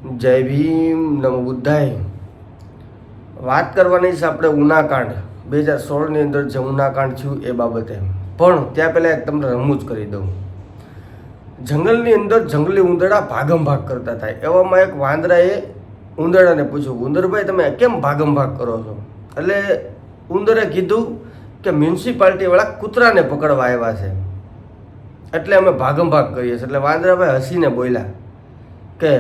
જય ભીમ, નમો બુદ્ધાય. વાત કરવાની છે આપણે ઉનાકાંડ 2016ની અંદર જે ઉનાકાંડ થયું એ બાબતે. પણ ત્યાં પહેલાં એક તમને રમૂજ કરી દઉં. જંગલની અંદર જંગલી ઉંદરડા ભાગમ ભાગ કરતા થાય. એવામાં એક વાંદરાએ ઉંદરડાને પૂછ્યું, ઉંદરભાઈ તમે કેમ ભાગમ ભાગ કરો છો? એટલે ઉંદરે કીધું કે મ્યુનિસિપાલિટીવાળા કૂતરાને પકડવા આવ્યા છે એટલે અમે ભાગમ ભાગ કરીએ છીએ. એટલે વાંદરાભાઈ હસીને બોલ્યા કે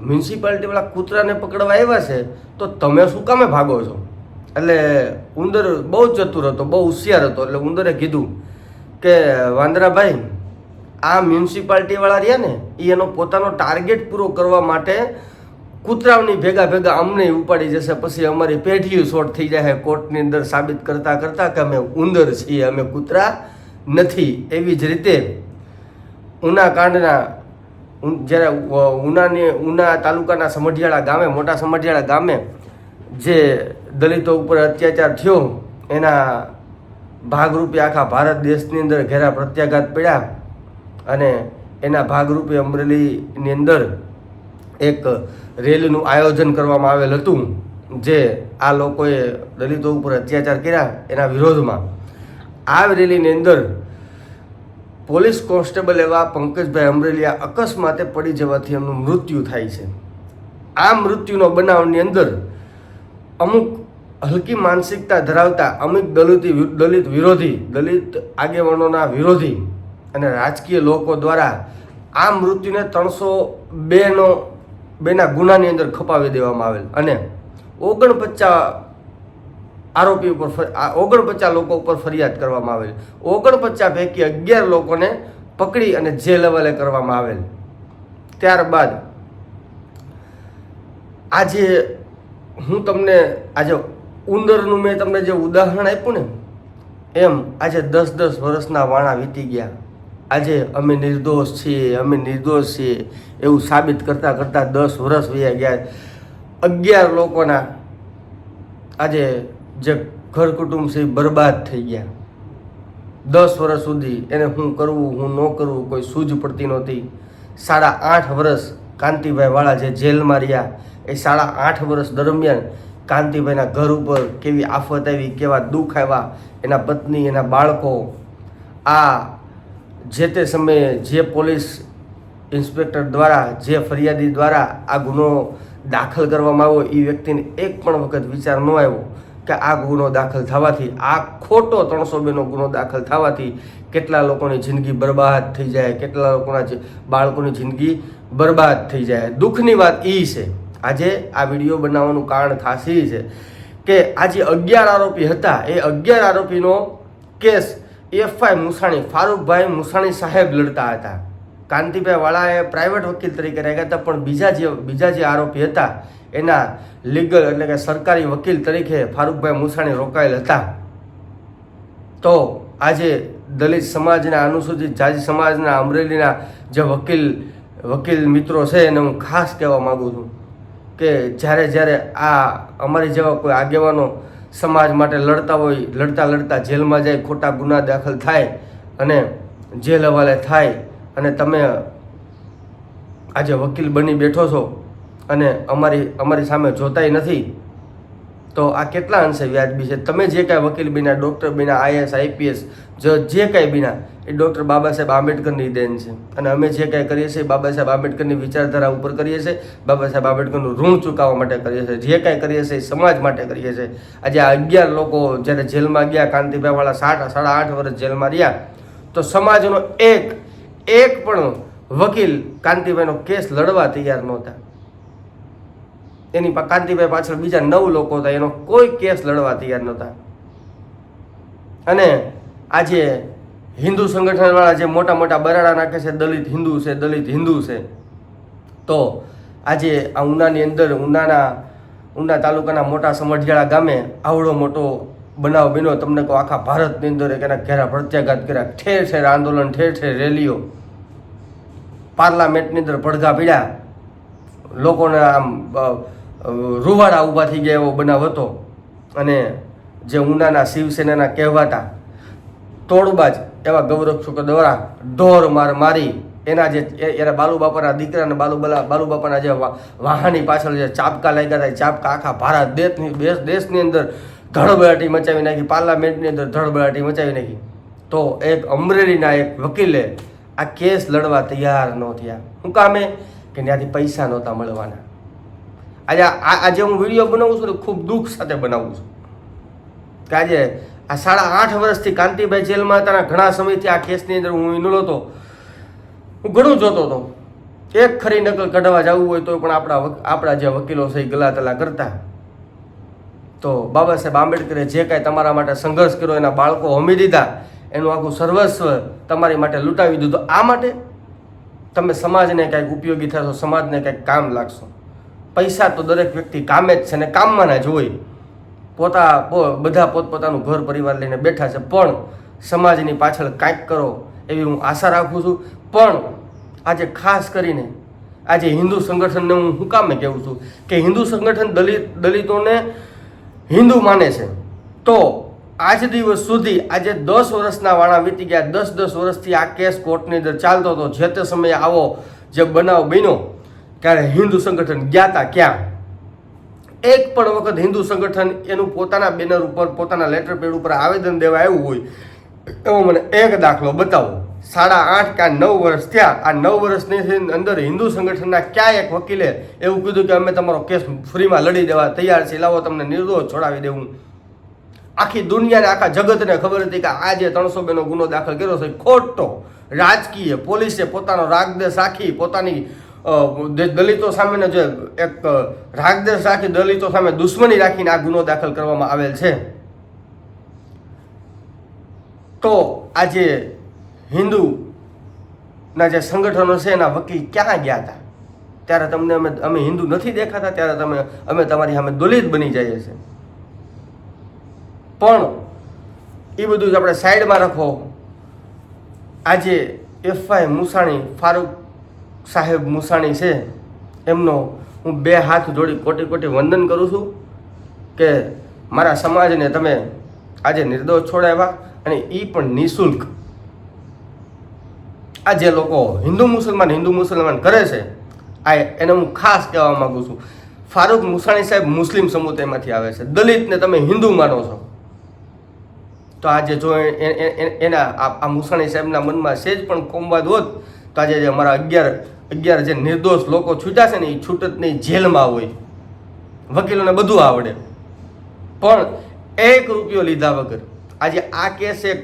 મ્યુનિસિપાલિટીવાળા કૂતરાને પકડવા આવ્યા છે તો તમે શું કામે ભાગો છો? એટલે ઉંદર બહુ ચતુર હતો, બહુ હોશિયાર હતો. એટલે ઉંદરે કીધું કે વાંદરાભાઈ, આ મ્યુનિસિપાલિટીવાળા રહ્યા ને એ એનો પોતાનો ટાર્ગેટ પૂરો કરવા માટે કૂતરાઓની ભેગા ભેગા અમને ઉપાડી જશે, પછી અમારી પેઢીઓ શોર્ટ થઈ જાય કોર્ટની અંદર સાબિત કરતાં કરતાં કે અમે ઉંદર છીએ, અમે કૂતરા નથી. એવી જ રીતે ઉનાકાંડના જ્યારે ઉના તાલુકાના સમઢિયાળા ગામે, મોટા સમઢિયાળા ગામે જે દલિતો ઉપર અત્યાચાર થયો એના ભાગરૂપે આખા ભારત દેશની અંદર ઘેરા પ્રત્યાઘાત પડ્યા અને એના ભાગરૂપે અમરેલીની અંદર એક રેલીનું આયોજન કરવામાં આવેલ હતું જે આ લોકોએ દલિતો ઉપર અત્યાચાર કર્યા એના વિરોધમાં. આ રેલીની અંદર પોલીસ કોન્સ્ટેબલ એવા પંકજભાઈ અમરેલિયા અકસ્માતે પડી જવાથી એમનું મૃત્યુ થાય છે. આ મૃત્યુનો બનાવની અંદર અમુક હલકી માનસિકતા ધરાવતા અમુક દલિત વિરોધી, દલિત આગેવાનોના વિરોધી અને રાજકીય લોકો દ્વારા આ મૃત્યુને 302ના ગુનાની અંદર ખપાવી દેવામાં આવેલ અને 49 આરોપી ઉપર 49 લોકો ઉપર ફરિયાદ કરવામાં આવેલ. 49 પૈકી 11 લોકોને પકડી અને જેલ હવાલે કરવામાં આવેલ. ત્યારબાદ આજે હું તમને આજે ઉંદરનું મેં તમને જે ઉદાહરણ આપ્યું ને એમ આજે 10-10 વર્ષના વાણા વીતી ગયા. આજે અમે નિર્દોષ છીએ, અમે નિર્દોષ છીએ એવું સાબિત કરતાં કરતાં 10 વર્ષ વયા ગયા. 11 લોકોના આજે જે ઘર કુટુંબ છે બરબાદ થઈ ગયા. 10 વર્ષ સુધી એને શું કરવું શું ન કરવું કોઈ સૂઝ પડતી નહોતી. 8.5 વર્ષ કાંતિભાઈ વાળા જે જેલમાં રહ્યા એ 8.5 વર્ષ દરમિયાન કાંતિભાઈના ઘર ઉપર કેવી આફત આવી, કેવા દુઃખ આવ્યા, એના પત્ની, એના બાળકો. આ જે તે સમયે જે પોલીસ ઇન્સ્પેક્ટર દ્વારા, જે ફરિયાદી દ્વારા આ ગુનો દાખલ કરવામાં આવ્યો એ વ્યક્તિને એક પણ વખત વિચાર ન આવ્યો કે આ ગુનો દાખલ થવાથી, આ ખોટો 302નો ગુનો દાખલ થવાથી કેટલા લોકોની જિંદગી બરબાદ થઈ જાય, કેટલા લોકોના બાળકોની જિંદગી બરબાદ થઈ જાય. દુઃખની વાત એ છે, આજે આ વિડીયો બનાવવાનું કારણ ખાસ એ છે કે આ જે 11 આરોપી હતા એ 11 આરોપીનો કેસ એફઆઈ મુસાણી, ફારૂકભાઈ મુસાણી સાહેબ લડતા હતા. કાંતિભાઈ વાળાએ પ્રાઇવેટ વકીલ તરીકે રહ્યા હતા, પણ બીજા જે આરોપી હતા એના લીગલ એટલે કે સરકારી વકીલ તરીકે ફારૂકભાઈ મુસાણી રોકાયેલ હતા. તો આજે દલિત સમાજના, અનુસૂચિત જાતિ સમાજના, અમરેલીના જે વકીલ મિત્રો છે એને હું ખાસ કહેવા માગું છું કે જ્યારે આ અમારી જેવા કોઈ આગેવાનો સમાજ માટે લડતા હોય, લડતા જેલમાં જાય, ખોટા ગુના દાખલ થાય અને જેલ હવાલે થાય અને તમે આજે વકીલ બની બેઠો છો અને અમારી સામે જોતાય નથી, તો આ કેટલા અંશે વ્યાજબી છે? તમે જે કાંઈ વકીલ બન્યા, ડૉક્ટર બન્યા, આઈએસ, આઈપીએસ જે કાંઈ બન્યા એ ડૉક્ટર બાબા સાહેબ આંબેડકરની દેન છે. અને અમે જે કાંઈ કરીએ છીએ બાબા સાહેબ આંબેડકરની વિચારધારા ઉપર કરીએ છીએ, બાબા સાહેબ આંબેડકરનું ઋણ ચૂકવવા માટે કરીએ છીએ. જે કાંઈ કરીએ છીએ એ સમાજ માટે કરીએ છીએ. આજે આ 11 લોકો જ્યારે જેલમાં ગયા, કાંતિભાઈવાળા 8.5 વર્ષ જેલમાં રહ્યા, તો સમાજનો એક પણ વકીલ કાંતિભાઈનો કેસ લડવા તૈયાર નહોતા. એની કાંતિભાઈ પાછળ બીજા 9 લોકો હતા, એનો કોઈ કેસ લડવા તૈયાર નહોતા. અને આજે હિન્દુ સંગઠનવાળા જે મોટા મોટા બરાડા નાખે છે, દલિત હિન્દુ છે, તો આજે આ ઉનાની અંદર ઉના તાલુકાના મોટા સમઢિયાળા ગામે આવડો મોટો બનાવ બન્યો. તમને કહો આખા ભારતની અંદર એના ઘેરા પ્રત્યાઘાત કર્યા, ઠેર ઠેર આંદોલન, ઠેર ઠેર રેલીઓ, પાર્લામેન્ટની અંદર પડઘા પીડ્યા, લોકોને આમ રૂવાડા ઊભા થઈ ગયા એવો બનાવ હતો. અને જે ઉનાના શિવસેનાના કહેવાતા તોડબાજ એવા ગૌરક્ષકો દ્વારા ઢોર મારી એના જે એના બાલુબાપાના દીકરા અને બાલુબાપાના જે વાહનની પાછળ જે ચાપકા લાગ્યા હતા, ચાપકા આખા ભારત દેશની અંદર ધડબડાટી મચાવી નાખી, પાર્લામેન્ટની અંદર ધડબડાટી મચાવી નાખી. તો એક અમરેલીના એક વકીલે આ કેસ લડવા તૈયાર ન થયા. શું કામે? કે ત્યાંથી પૈસા નહોતા મળવાના. આજે હું વિડીયો બનાવું છું ને ખૂબ દુઃખ સાથે બનાવું છું કે આજે આ 8.5 વર્ષથી કાંતિભાઈ જેલમાં હતા. ઘણા સમયથી આ કેસની અંદર હું ઇન્વોલ્વ હતો. હું ઘણું જોતો હતો. એક ખરી નકલ કઢાવવા જવું હોય તો પણ આપણા જે વકીલો છે એ ગલાતલા કરતા. તો બાબા સાહેબ આંબેડકરે જે કાંઈ તમારા માટે સંઘર્ષ કર્યો, એના બાળકો હોમી દીધા, એનું આખું સર્વસ્વ તમારી માટે લૂંટાવી દીધું. આ માટે તમે સમાજને કંઈક ઉપયોગી થશો, સમાજને કંઈક કામ લાગશો. પૈસા તો દરેક વ્યક્તિ કામે જ છે ને કામમાં જ હોય. બધા પોતપોતાનું ઘર પરિવાર લઈને બેઠા છે, પણ સમાજની પાછળ કાંઈક કરો એવી હું આશા રાખું છું. પણ આજે ખાસ કરીને આજે હિન્દુ સંગઠનને હું શું કામે કહેવું છું કે હિન્દુ સંગઠન દલિતોને હિન્દુ માને છે. તો આજ દિવસ સુધી આજે 10 વર્ષના વાણા વીતી ગયા. 10 વર્ષથી આ કેસ કોર્ટની અંદર ચાલતો હતો. જે તે સમયે આવો જે બનાવ બન્યો ત્યારે હિન્દુ સંગઠન ગયા હતા ક્યાં? એક પણ વખત હિન્દુ સંગઠન એનું પોતાના બેનર ઉપર, પોતાના લેટર પેડ ઉપર આવેદન દેવા આવ્યું હોય એવો મને એક દાખલો બતાવો. 8.5 કે 9 વર્ષ થયા. આ 9 વર્ષની અંદર હિન્દુ સંગઠનના ક્યાં એક વકીલે એવું કીધું કે અમે તમારો કેસ ફ્રીમાં લડી દેવા તૈયાર છે, લાવો તમને નિર્દોષ છોડાવી દેવું? આખી દુનિયાને, આખા જગતને ખબર હતી કે આ જે 302 નો ગુનો દાખલ કર્યો છે ખોટો, રાજકીય, પોલીસે પોતાનો રાગદેશ રાખી, પોતાની દલિતો સામેનો જે એક રાગદેશ રાખી, દલિતો સામે દુશ્મની રાખીને આ ગુનો દાખલ કરવામાં આવેલ છે. તો આજે હિન્દુના જે સંગઠનો છે એના વકીલ ક્યાં ગયા હતા? ત્યારે તમને અમે હિન્દુ નથી દેખાતા, ત્યારે અમે તમારી સામે દલિત બની જઈએ છીએ. પણ એ બધું આપણે સાઈડમાં રાખો. આજે એફઆઈ મુસાણી, ફારૂક સાહેબ મુસાણી છે, એમનો હું 2 હાથ જોડી કોટી વંદન કરું છું કે મારા સમાજને તમે આજે નિર્દોષ છોડાવ્યા, અને એ પણ નિઃશુલ્ક. આ જે લોકો હિન્દુ મુસલમાન કરે છે, એને હું ખાસ કહેવા માગું છું. ફારૂક મુસાણી સાહેબ મુસ્લિમ સમુદાયમાંથી આવે છે, દલિતને તમે હિન્દુ માનો છો. તો આજે જો એના આ મુસાણી સાહેબના મનમાં સેજ પણ કોમવાદ હોત તો આજે અમારા 11 જે નિર્દોષ લોકો છૂટ્યા છે ને એ છૂટત નહીં, જેલમાં હોય. વકીલોને બધું આવડે, પણ 1 રૂપિયો લીધા વગર આજે આ કેસ એક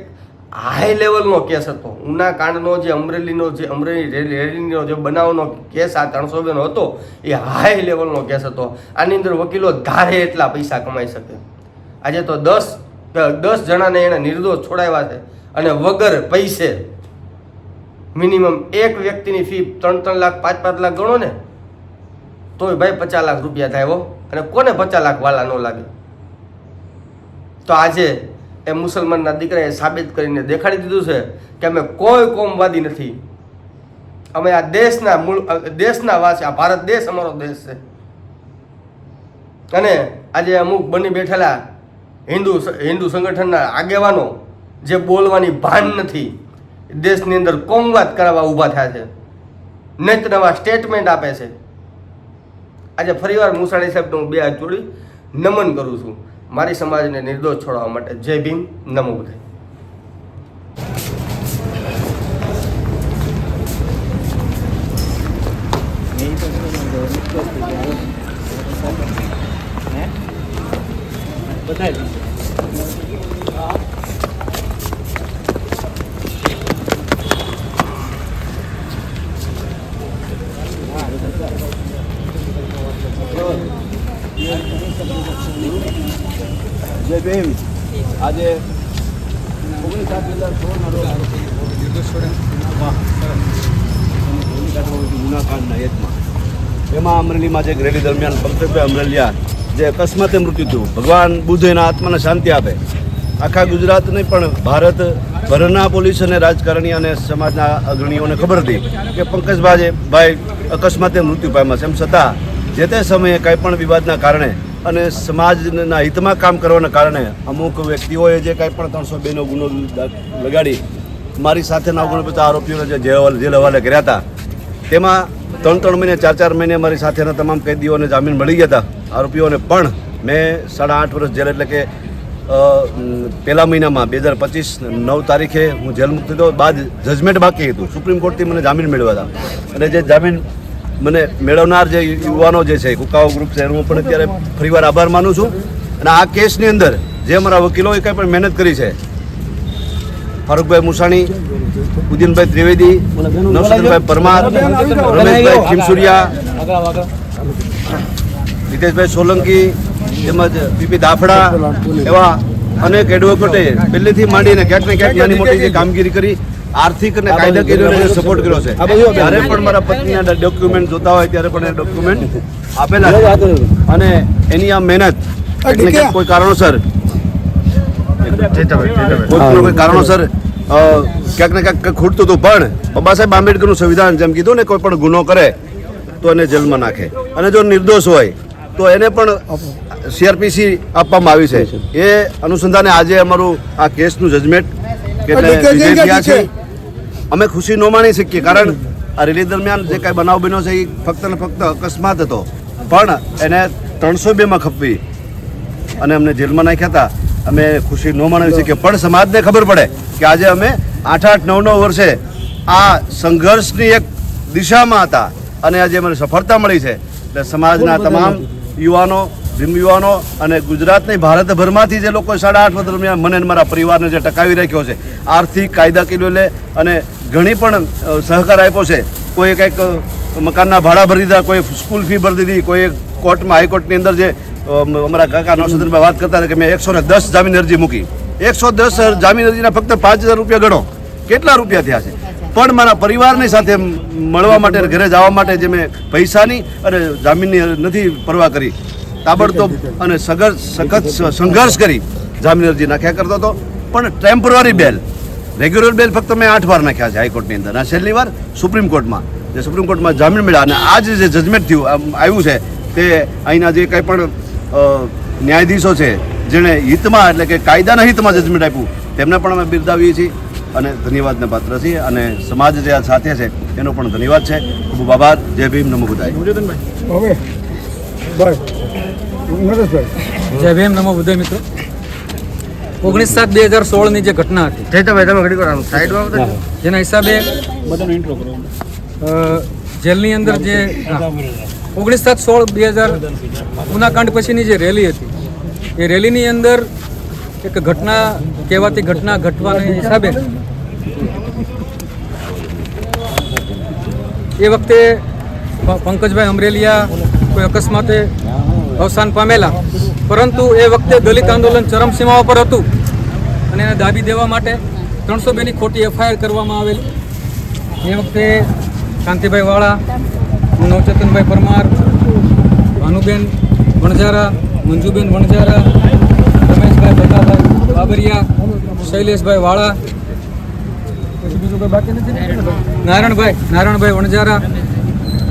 હાઈ લેવલનો કેસ હતો. ઉના કાંડનો જે અમરેલી રેલીનો જે બનાવનો કેસ આ 302 હતો એ હાઈ લેવલનો કેસ હતો. આની અંદર વકીલો ધારે એટલા પૈસા કમાઈ શકે. આજે તો 10 જણાને એને નિર્દોષ છોડાવ્યા છે, અને વગર પૈસે. મિનિમમ એક વ્યક્તિની ફી 3 લાખ 5 લાખ ગણો ને તોય ભાઈ 50 લાખ રૂપિયા થાય હો. અને કોને 50 લાખ વાલા ન લાગે? તો આજે એ મુસલમાનના દીકરાએ સાબિત કરીને દેખાડી દીધું છે કે અમે કોઈ કોમવાદી નથી. અમે આ દેશના વાસી, આ ભારત દેશ અમારો દેશ છે. અને આજે અમુક બની બેઠેલા હિન્દુ સંગઠનના આગેવાનો જે બોલવાની ભાન નથી, દેશની અંદર કોમવાદ કરાવવા ઊભા થયા છે, નિત નવા સ્ટેટમેન્ટ આપે છે. આજે ફરીવાર મુસાણી સાહેબને હું 2 હાથ જોડી નમન કરું છું મારી સમાજને નિર્દોષ છોડવા માટે. જય ભીમ, નમો બુદ્ધાય. જય ભીમ. આજે 19/2016 એમાં અમરેલીમાં જે રેલી દરમિયાન પંકજભાઈ અમરેલિયા જે અકસ્માતે મૃત્યુ થયું, ભગવાન બુદ્ધ એના આત્માને શાંતિ આપે. આખા ગુજરાત નહીં પણ ભારત ભરના પોલીસ અને રાજકારણી અને સમાજના અગ્રણીઓને ખબર હતી કે પંકજભાઈ અકસ્માતે મૃત્યુ પામ્યા છે. એમ છતાં જે તે સમયે કંઈ પણ વિવાદના કારણે અને સમાજના હિતમાં કામ કરવાના કારણે અમુક વ્યક્તિઓએ જે કાંઈ પણ 302 નો ગુનો લગાડી મારી સાથેના 49 આરોપીઓને જે જેલ હવાલે કર્યા હતા તેમાં 3 મહિને 4 મહિને મારી સાથેના તમામ કેદીઓને જામીન મળી ગયા હતા આરોપીઓને, પણ મેં 8.5 વર્ષ જેલ એટલે કે પહેલા મહિનામાં 2025 9 તારીખે હું જેલ મુક્ત થયો. બાદ જજમેન્ટ બાકી હતું, સુપ્રીમ કોર્ટથી મને જામીન મેળવ્યા હતા અને જે જામીન મને મેળવનાર જે યુવાનો જે છે કુકાઓ ગ્રુપ છે હું પણ અત્યારે ફરીવાર આભાર માનું છું. અને આ કેસની અંદર જે અમારા વકીલોએ કંઈ પણ મહેનત કરી છે, ફારૂકભાઈ મુસાણી, ઉદયનભાઈ ત્રિવેદી, નવસદનભાઈ પરમાર, રમેશભાઈ ખીમસુરિયા, રીતેશભાઈ સોલંકી તેમજ પીપી દાફડા એવા અનેક એડવોકેટે પહેલેથી માંડીને ક્યાંક ને ક્યાંક નાની મોટી જે કામગીરી કરી, આર્થિક અને કાયદાકીય સપોર્ટ કર્યો છે. જ્યારે પણ મારા પત્નીના ડોક્યુમેન્ટ જોતા હોય ત્યારે પણ એ ડોક્યુમેન્ટ આપેલા અને એની આ મહેનત કોઈ કારણોસર ક્યાંક ને ક્યાંક ખૂટતું હતું, પણ બાબા સાહેબ આંબેડકરનું સંવિધાન જેમ કીધું ને કોઈ પણ ગુનો કરે તો એને જેલમાં નાખે અને જો નિર્દોષ હોય તો એને પણ CRPC આપવામાં આવી છે. એ અનુસંધાને આજે અમારું આ કેસનું જજમેન્ટ છે. અમે ખુશી ન માણી શકીએ, કારણ આ રેલી દરમિયાન જે કાંઈ બનાવ બન્યો છે એ ફક્ત ને ફક્ત અકસ્માત હતો, પણ એને 302માં ખપવી અને અમને જેલમાં નાખ્યા હતા. અમે ખુશી ન માણી શકીએ, પણ સમાજને ખબર પડે કે આજે અમે 8-8, 9-9 વર્ષે આ સંઘર્ષની એક દિશામાં હતા અને આજે અમને સફળતા મળી છે. એટલે સમાજના તમામ યુવાનો, ભીમ યુવાનો અને ગુજરાતની ભારતભરમાંથી જે લોકો 8.5 વર્ષ દરમિયાન મને મારા પરિવારને જે ટકાવી રાખ્યો છે, આર્થિક કાયદાકીય લે અને ઘણી પણ સહકાર આપ્યો છે. કોઈ કંઈક મકાનના ભાડા ભરી દીધા, કોઈ સ્કૂલ ફી ભરી દીધી, કોઈ કોર્ટમાં હાઈકોર્ટની અંદર જે અમારા કાકા નવસદનભાઈ વાત કરતા હતા કે મેં 110 જામીન અરજી મૂકી. 110 જામીન અરજીના ફક્ત 5,000 રૂપિયા ગણો કેટલા રૂપિયા થયા છે. પણ મારા પરિવારની સાથે મળવા માટે, ઘરે જવા માટે જે મેં પૈસાની અને જામીનની નથી પરવા કરી, તાબડતોબ અને સખત સંઘર્ષ કરી જામીન અરજી નાખ્યા કરતો હતો. પણ ટેમ્પરરી બેલ, રેગ્યુલર બેલ ફક્ત મેં 8 વાર નાખ્યા છે હાઈકોર્ટની અંદર, અને છેલ્લી વાર સુપ્રીમ કોર્ટમાં જામીન મળ્યા. અને આ જે જજમેન્ટ થયું આવ્યું છે તે અહીંના જે કંઈ પણ ન્યાયાધીશો છે જેણે હિતમાં એટલે કે કાયદાના હિતમાં જજમેન્ટ આપ્યું તેમને પણ અમે બિરદાવીએ છીએ અને ધન્યવાદને પાત્ર છીએ. અને સમાજ જે આ સાથે છે એનો પણ ધન્યવાદ છે. ખૂબ ખૂબ આભાર. જય ભીમ, નમો બુદ્ધાય. જય ભીમ, નમો બુદ્ધાય. મિત્રો 19/7/2016ની જે ઘટના હતી જેના હિસાબે જેલની અંદર જે 19/7/16/2000 ગુનાકાંડ પછીની જે રેલી હતી એ રેલીની અંદર એક ઘટના કહેવાતી ઘટના ઘટવાના હિસાબે એ વખતે પંકજભાઈ અમરેલિયા કોઈ અકસ્માતે અવસાન પામેલા, પરંતુ એ વખતે દલિત આંદોલન ચરમસીમાઓ પર હતું અને એને દાબી દેવા માટે 302ની ખોટી FIR કરવામાં આવેલી. એ વખતે કાંતિભાઈ વાળા, નવચેતનભાઈ પરમાર, ભાનુબેન વણઝારા, મંજુબેન વણઝારા, રમેશભાઈ બકાભાઈ બાબરિયા, શૈલેષભાઈ વાળા, બીજું કોઈ બાકી નથી, નારાયણભાઈ વણઝારા,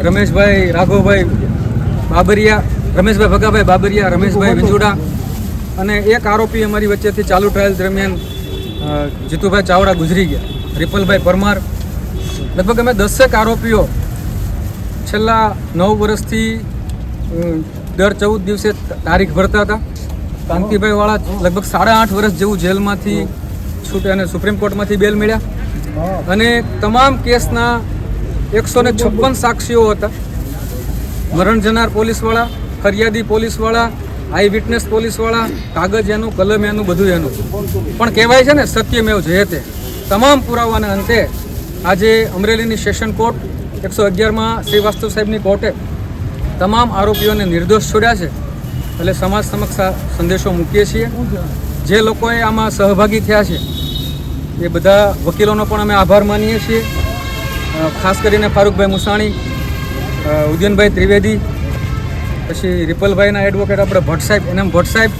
રમેશભાઈ રાઘવભાઈ બાબરિયા, રમેશભાઈ ભગાભાઈ બાબરિયા, રમેશભાઈ વિંજુડા અને એક આરોપી અમારી વચ્ચેથી ચાલુ ટ્રાયલ દરમિયાન જીતુભાઈ ચાવડા ગુજરી ગયા, રિપલભાઈ પરમાર. લગભગ અમે 10 આરોપીઓ છેલ્લા 9 વર્ષથી દર 14 દિવસે તારીખ ભરતા હતા. કાંતિભાઈ વાળા લગભગ 8.5 વર્ષ જેવું જેલમાંથી છૂટે અને સુપ્રીમ કોર્ટમાંથી બેલ મળ્યા. અને તમામ કેસના 156 સાક્ષીઓ હતા. મરણ જનાર પોલીસવાળા, ફરિયાદી પોલીસવાળા, આઈ વિટનેસ પોલીસવાળા, કાગળ એનું, કલમ એનું, બધું એનું. પણ કહેવાય છે ને સત્યમેવ જયતે. તમામ પુરાવાના અંતે આજે અમરેલીની સેશન કોર્ટ 111માં શ્રીવાસ્તવ સાહેબની કોર્ટે તમામ આરોપીઓને નિર્દોષ છોડ્યા છે. એટલે સમાજ સમક્ષ સંદેશો મૂકીએ છીએ. જે લોકોએ આમાં સહભાગી થયા છે એ બધા વકીલોનો પણ અમે આભાર માનીએ છીએ. ખાસ કરીને ફારૂકભાઈ મુસાણી, ઉદયનભાઈ ત્રિવેદી, પછી રિપલભાઈના એડવોકેટ આપણે ભટ્ટ સાહેબ, એનએમ ભટ્ટ સાહેબ,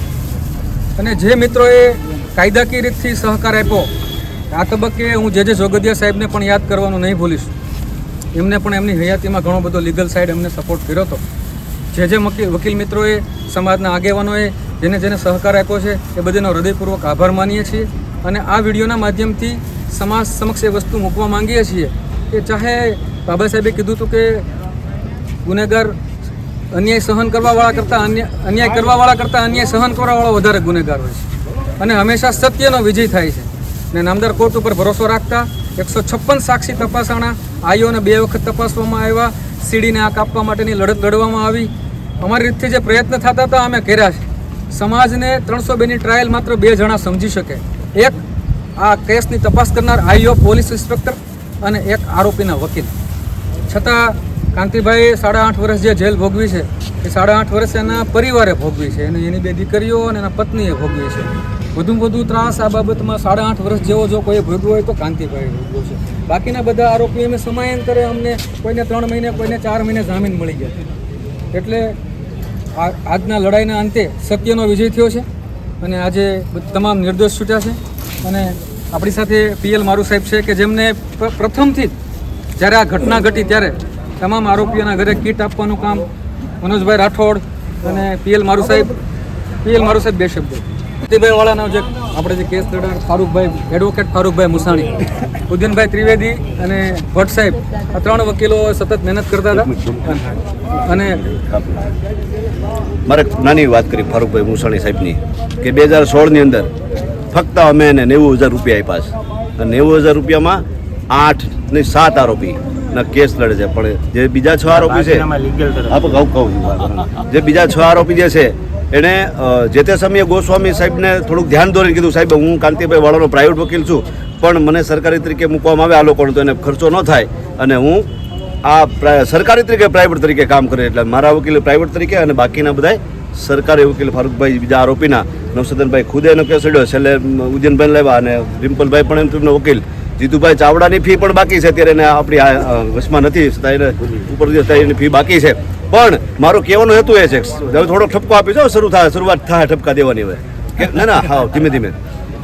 અને જે મિત્રોએ કાયદાકીય રીતથી સહકાર આપ્યો. આ તબક્કે હું જે જોગદિયા સાહેબને પણ યાદ કરવાનું નહીં ભૂલીશ. એમને પણ એમની હયાતીમાં ઘણો બધો લીગલ સાઈડ એમને સપોર્ટ કર્યો હતો. જે વકીલ મિત્રોએ, સમાજના આગેવાનોએ જેને સહકાર આપ્યો છે એ બધાનો હૃદયપૂર્વક આભાર માનીએ છીએ. અને આ વિડીયોના માધ્યમથી સમાજ સમક્ષ એ વસ્તુ મૂકવા માંગીએ છીએ કે ચાહે બાબા સાહેબે કીધું હતું કે ગુનેગાર અન્યાય સહન કરવાવાળા કરતાં અન્યાય કરવાવાળા કરતાં અન્યાય સહન કરવાવાળો વધારે ગુનેગાર હોય છે અને હંમેશા સત્યનો વિજય થાય છે ને નામદાર કોર્ટ ઉપર ભરોસો રાખતા 156 સાક્ષી તપાસાણા, આઈઓને 2 વખત તપાસવામાં આવ્યા, સીડીને આંખ આપવા માટેની લડત લડવામાં આવી. અમારી રીતથી જે પ્રયત્ન થતા હતા અમે કર્યા છે. સમાજને 302ની ટ્રાયલ માત્ર 2 જણા સમજી શકે, એક આ કેસની તપાસ કરનાર આઈઓ પોલીસ ઇન્સ્પેક્ટર અને એક આરોપીના વકીલ. છતાં કાંતિભાઈએ 8.5 વર્ષ જે જેલ ભોગવી છે એ 8.5 વર્ષ એના પરિવારે ભોગવી છે, એની 2 દીકરીઓ અને એના પત્નીએ ભોગવી છે. વધુમાં વધુ ત્રાસ આ બાબતમાં 8.5 વર્ષ જેવો જો કોઈ ભોગવ્યો હોય તો કાંતિભાઈ ભોગવ્યો છે. બાકીના બધા આરોપી અમે સમયાંતરે અમને કોઈને 3 મહિને કોઈને 4 મહિને જામીન મળી ગયા. એટલે આજના લડાઈના અંતે સત્યનો વિજય થયો છે અને આજે તમામ નિર્દોષ છૂટ્યા છે. અને આપણી સાથે પીએલ મારુ સાહેબ છે કે જેમને પ્રથમથી જ જ્યારે આ ઘટના ઘટી ત્યારે તમામ આરોપીઓના ઘરે કીટ આપવાનું કામ મનોજભાઈ રાઠોડ અને પીએલ મારુ સાહેબ 2 શબ્દો. કાંતિભાઈવાળાનો જે આપણે જે કેસ લડાર ફારૂકભાઈ, એડવોકેટ ફારૂકભાઈ મુસાણી, ઉદયનભાઈ ત્રિવેદી અને ભટ્ટ સાહેબ, આ 3 વકીલો સતત મહેનત કરતા હતા. અને મારે નાની વાત કરી ફારૂકભાઈ મુસાણી સાહેબની કે 2016ની અંદર ફક્ત અમે એને 90,000 રૂપિયા આપ્યા છે અને 90,000 રૂપિયામાં 8 ને 7 આરોપીના કેસ લડે છે. પણ જે બીજા 6 આરોપી છે, જે બીજા 6 આરોપી જે છે એણે જે તે સમયે ગોસ્વામી સાહેબને થોડુંક ધ્યાન દોરીને કીધું, સાહેબ હું કાંતિભાઈ વાળાનો પ્રાઇવેટ વકીલ છું પણ મને સરકારી તરીકે મૂકવામાં આવે આ લોકોને તો એને ખર્ચો ન થાય અને હું આ સરકારી તરીકે પ્રાઇવેટ તરીકે કામ કરે. એટલે મારા વકીલ પ્રાઇવેટ તરીકે અને બાકીના બધાય સરકારી વકીલ ફારૂકભાઈ બીજા આરોપીના નવસદનભાઈ ખુદે એનો કેસ લડ્યો, છેલ્લે ઉદયનભાઈ લાવ્યા અને રિમ્પલભાઈ પણ એમનો વકીલ જીતુભાઈ ચાવડાની ફી પણ બાકી છે. અત્યારે એને આપણી વશમાં નથી, છતાં એને ઉપર એની ફી બાકી છે. પણ મારો કહેવાનો હેતુ એ છે, હવે થોડો ઠપકો આપી જાઓ, શરૂઆત થાય ઠપકા દેવાની હોય કે ના હા ધીમે ધીમે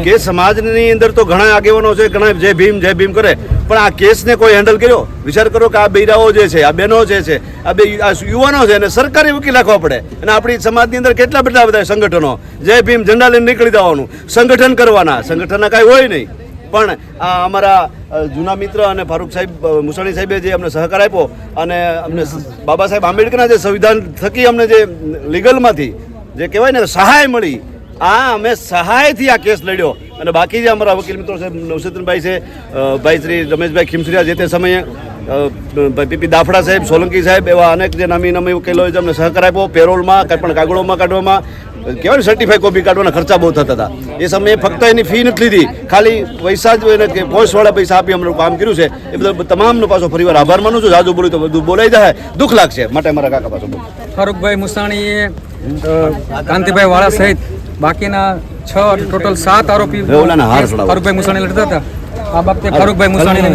કે સમાજની અંદર તો ઘણા આગેવાનો છે, ઘણા જય ભીમ કરે, પણ આ કેસને કોઈ હેન્ડલ કર્યો? વિચાર કરો કે આ બૈરાઓ જે છે, આ બહેનો જે છે, આ યુવાનો છે અને સરકારી વકીલ રાખવા પડે. અને આપણી સમાજની અંદર કેટલા બધા સંગઠનો, જય ભીમ ઝંડા લઈને નીકળી જવાનું, સંગઠન કરવાના, સંગઠનના કાંઈ હોય નહીં. પણ આ અમારા જૂના મિત્ર અને ફારૂક સાહેબ મુસાણી સાહેબે જે અમને સહકાર આપ્યો અને અમને બાબા સાહેબ આંબેડકરના જે સંવિધાન થકી અમને જે લીગલમાંથી જે કહેવાય ને સહાય મળી, અમે સહાયથી આ કેસ લડ્યો. અને બાકી જે અમારા વકીલ મિત્રો છે, નવસદનભાઈ છે, ભાઈ શ્રી રમેશભાઈ ખીમસરિયા, જે તે સમયે પીપી દાફડા સાહેબ, સોલંકી સાહેબ, એવા અનેક જે નામી વકીલોએ અમને સહકાર આપ્યો. પેરોલમાં કંઈ પણ કાગળોમાં કાઢવામાં કહેવાય ને સર્ટિફાઈ કોપી કાઢવાના ખર્ચા બહુ થતા હતા. એ સમયે ફક્ત એની ફી નથી લીધી, ખાલી પૈસા જ એને પોસ્ટવાળા પૈસા આપી અમને કામ કર્યું છે. એ બધા તમામનો પાછો ફરીવાર આભાર માનું છું. જાજુ બોલું તો બધું બોલાઈ જાય, દુઃખ લાગશે, માટે મારા કાકા પાછો ફારૂકભાઈ મુસાણીએ કાંતિભાઈ વાળા સહિત બાકીના 6 ટોટલ 7 આરોપી ફારૂકભાઈ મુસાણી લડતા હતા. આ બાબતે ફારૂકભાઈ મુસાણીને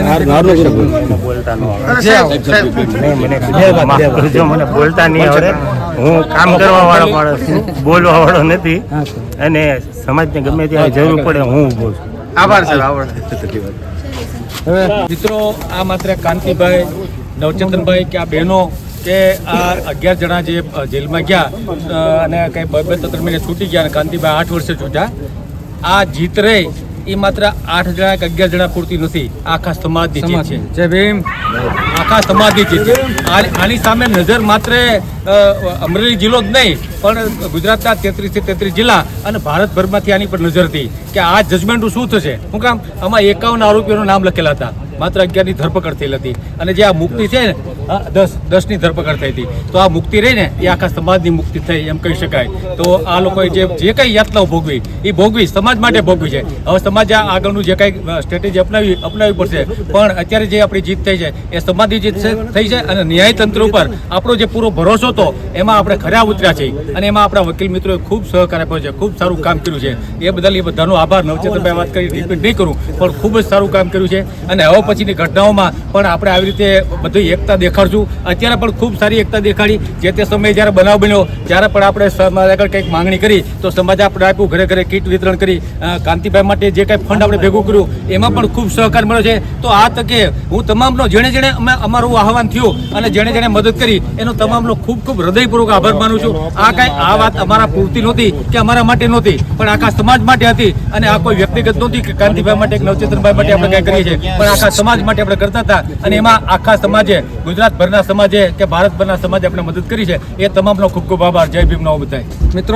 મને બોલતા નહીં આવડે. હું કામ કરવા વાળો માણસ છું, બોલવા વાળો નથી. અને સમાજને ગમે ત્યારે જરૂર પડે હું ઊભો છું. આભાર સર. હવે મિત્રો, આ માત્ર કાંતિભાઈ, નવચંદનભાઈ કે આ બહેનો કે આ 11 જણા જે જેલમાં ગયા અને કંઈ 2-3 મહિને છૂટી ગયા અને કાંતિભાઈ 8 વર્ષે છૂટ્યા, આ જીત રહી એ માત્ર 8 જણા કે 11 જણા પૂરતી નથી, આખા સમાજની જીત છે. જય ભીમ. આખા સમાજની જીત છે. આની સામે નજર માત્ર અમરેલી જિલ્લો જ નહીં પણ ગુજરાતના 33 જિલ્લા અને ભારતભરમાંથી આની પર નજર હતી કે આ જજમેન્ટનું શું થશે. શું કામ? આમાં 51 આરોપીઓનું નામ લખેલા હતા, માત્ર 11ની ધરપકડ થયેલી હતી. અને જે આ મુક્તિ છે ને, 10ની ધરપકડ થઈ હતી. તો આ મુક્તિ રહી ને એ આખા સમાજની મુક્તિ થઈ એમ કહી શકાય. તો આ લોકોએ જે કંઈ યાતનાઓ ભોગવી એ ભોગવી સમાજ માટે ભોગવી છે. હવે સમાજ આગળનું જે કંઈ સ્ટ્રેટેજી અપનાવવી પડશે. પણ અત્યારે જે આપણી જીત થઈ છે એ સમાજની જીત થઈ છે અને ન્યાયતંત્ર ઉપર આપણો જે પૂરો ભરોસો હતો એમાં આપણે ખરા ઉતર્યા છે. અને એમાં આપણા વકીલ મિત્રોએ ખૂબ સહકાર આપ્યો છે, ખૂબ સારું કામ કર્યું છે. એ બદલ એ બધાનો આભાર. નવચેતનભાઈ વાત કરી રિપીટ નહીં કરું, પણ ખૂબ જ સારું કામ કર્યું છે. અને હવે પછીની ઘટનાઓમાં પણ આપણે આવી રીતે બધી એકતા દેખાડશું. અત્યારે પણ ખૂબ સારી એકતા દેખાડી. જે તે સમયે જ્યારે બનાવ બન્યો ત્યારે પણ આપણે સમાજ આગળ કંઈક માંગણી કરી તો સમાજે આપણે આપ્યું, ઘરે ઘરે કીટ વિતરણ કરી. કાંતિભાઈ માટે જે કાંઈ ફંડ આપણે ભેગું કર્યું એમાં પણ ખૂબ સહકાર મળ્યો છે. તો આ તકે હું તમામનો જેણે જેણે અમારું આહવાન થયું અને જેણે જેણે મદદ કરી એનો તમામનો ખૂબ ખૂબ હૃદયપૂર્વક આભાર માનું છું. આ વાત અમારા પૂરતી નહોતી કે અમારા માટે નહોતી, પણ આખા સમાજ માટે હતી. અને આ કોઈ વ્યક્તિગત નહોતી કે કાંતિભાઈ માટે કે નવચેતનભાઈ માટે આપણે કંઈ કરીએ છીએ, પણ આખા સમાજ માટે આપણે કરતા હતા. અને એમાં આખા સમાજે, ગુજરાતભરના સમાજે કે ભારતભરના સમાજે આપણે મદદ કરી છે. એ તમામનો ખૂબ ખૂબ આભાર. જય ભીમ. નવો બધાય મિત્રો